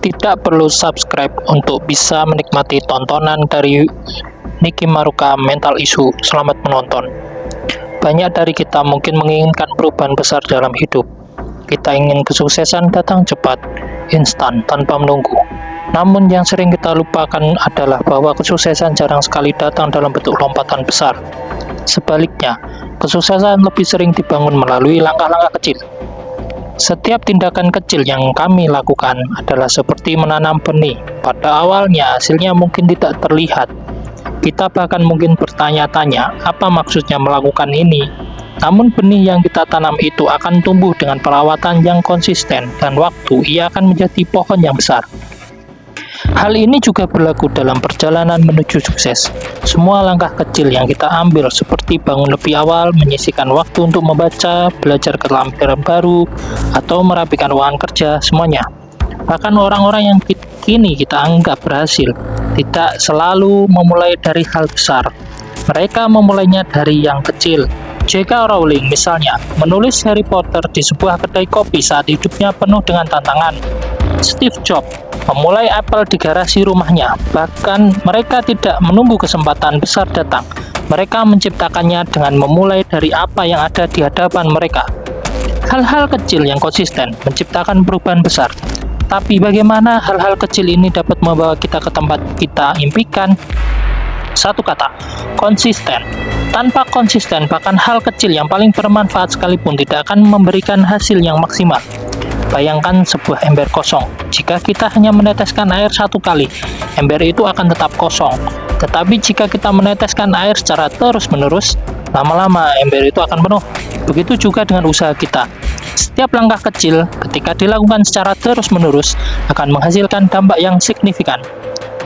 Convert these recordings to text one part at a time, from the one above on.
Tidak perlu subscribe untuk bisa menikmati tontonan dari Niki Maruka Mental Issue. Selamat menonton. Banyak dari kita mungkin menginginkan perubahan besar dalam hidup. Kita ingin kesuksesan datang cepat, instan, tanpa menunggu. Namun yang sering kita lupakan adalah bahwa kesuksesan jarang sekali datang dalam bentuk lompatan besar. Sebaliknya, kesuksesan lebih sering dibangun melalui langkah-langkah kecil. Setiap tindakan kecil yang kami lakukan adalah seperti menanam benih. Pada awalnya hasilnya mungkin tidak terlihat. Kita bahkan mungkin bertanya-tanya apa maksudnya melakukan ini. Namun benih yang kita tanam itu akan tumbuh dengan perawatan yang konsisten, dan waktu ia akan menjadi pohon yang besar. Hal ini juga berlaku dalam perjalanan menuju sukses. Semua langkah kecil yang kita ambil seperti bangun lebih awal, menyisihkan waktu untuk membaca, belajar keterampilan baru, atau merapikan ruangan kerja, semuanya. Bahkan orang-orang yang kini kita anggap berhasil, tidak selalu memulai dari hal besar. Mereka memulainya dari yang kecil. J.K. Rowling misalnya, menulis Harry Potter di sebuah kedai kopi saat hidupnya penuh dengan tantangan. Steve Jobs memulai Apple di garasi rumahnya. Bahkan mereka tidak menunggu kesempatan besar datang. Mereka menciptakannya dengan memulai dari apa yang ada di hadapan mereka. Hal-hal kecil yang konsisten menciptakan perubahan besar. Tapi bagaimana hal-hal kecil ini dapat membawa kita ke tempat kita impikan? Satu kata, konsisten. Tanpa konsisten, bahkan hal kecil yang paling bermanfaat sekalipun tidak akan memberikan hasil yang maksimal. Bayangkan sebuah ember kosong. Jika kita hanya meneteskan air satu kali, ember itu akan tetap kosong. Tetapi jika kita meneteskan air secara terus-menerus, lama-lama ember itu akan penuh. Begitu juga dengan usaha kita. Setiap langkah kecil, ketika dilakukan secara terus-menerus, akan menghasilkan dampak yang signifikan.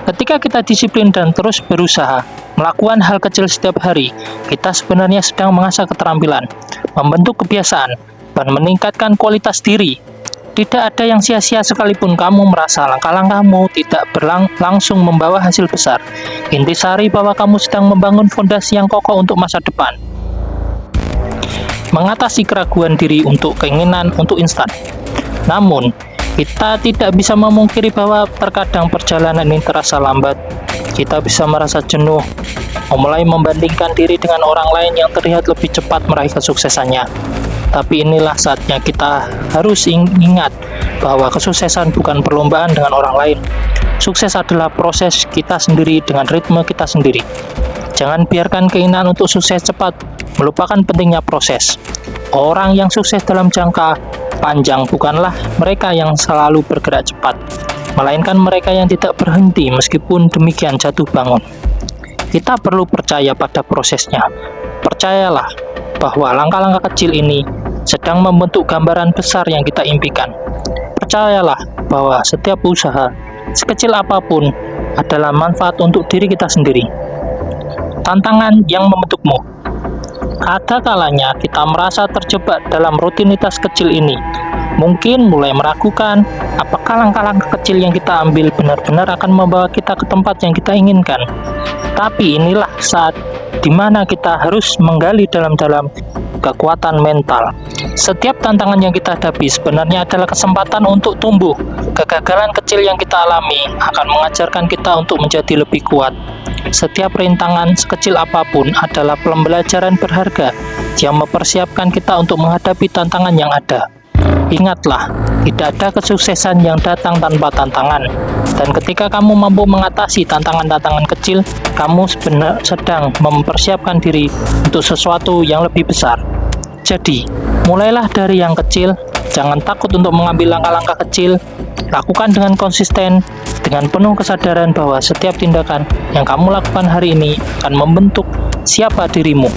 Ketika kita disiplin dan terus berusaha melakukan hal kecil setiap hari, kita sebenarnya sedang mengasah keterampilan, membentuk kebiasaan, dan meningkatkan kualitas diri. Tidak ada yang sia-sia sekalipun kamu merasa langkah-langkahmu tidak langsung membawa hasil besar. Intisari bahwa kamu sedang membangun fondasi yang kokoh untuk masa depan. Mengatasi keraguan diri untuk keinginan untuk instan. Namun, kita tidak bisa memungkiri bahwa terkadang perjalanan ini terasa lambat. Kita bisa merasa jenuh, mulai membandingkan diri dengan orang lain yang terlihat lebih cepat meraih kesuksesannya. Tapi inilah saatnya kita harus ingat bahwa kesuksesan bukan perlombaan dengan orang lain. Sukses adalah proses kita sendiri dengan ritme kita sendiri. Jangan biarkan keinginan untuk sukses cepat melupakan pentingnya proses. Orang yang sukses dalam jangka panjang bukanlah mereka yang selalu bergerak cepat, melainkan mereka yang tidak berhenti meskipun demikian jatuh bangun. Kita perlu percaya pada prosesnya. Percayalah bahwa langkah-langkah kecil ini sedang membentuk gambaran besar yang kita impikan. Percayalah bahwa setiap usaha, sekecil apapun, adalah manfaat untuk diri kita sendiri. Tantangan yang membentukmu. Ada kalanya kita merasa terjebak dalam rutinitas kecil ini. Mungkin mulai meragukan apakah langkah-langkah kecil yang kita ambil benar-benar akan membawa kita ke tempat yang kita inginkan. Tapi inilah saat di mana kita harus menggali dalam-dalam kekuatan mental. Setiap tantangan yang kita hadapi sebenarnya adalah kesempatan untuk tumbuh. Kegagalan kecil yang kita alami akan mengajarkan kita untuk menjadi lebih kuat. Setiap rintangan sekecil apapun adalah pembelajaran berharga yang mempersiapkan kita untuk menghadapi tantangan yang ada. Ingatlah, tidak ada kesuksesan yang datang tanpa tantangan. Dan ketika kamu mampu mengatasi tantangan-tantangan kecil, kamu sedang mempersiapkan diri untuk sesuatu yang lebih besar. Jadi, mulailah dari yang kecil, jangan takut untuk mengambil langkah-langkah kecil, lakukan dengan konsisten, dengan penuh kesadaran bahwa setiap tindakan yang kamu lakukan hari ini akan membentuk siapa dirimu.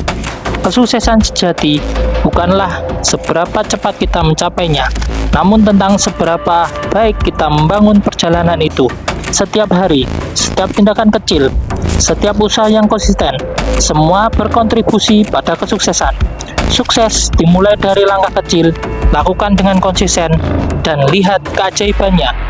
Kesuksesan sejati bukanlah seberapa cepat kita mencapainya, namun tentang seberapa baik kita membangun perjalanan itu. Setiap hari, setiap tindakan kecil, setiap usaha yang konsisten, semua berkontribusi pada kesuksesan. Sukses dimulai dari langkah kecil, lakukan dengan konsisten, dan lihat keajaibannya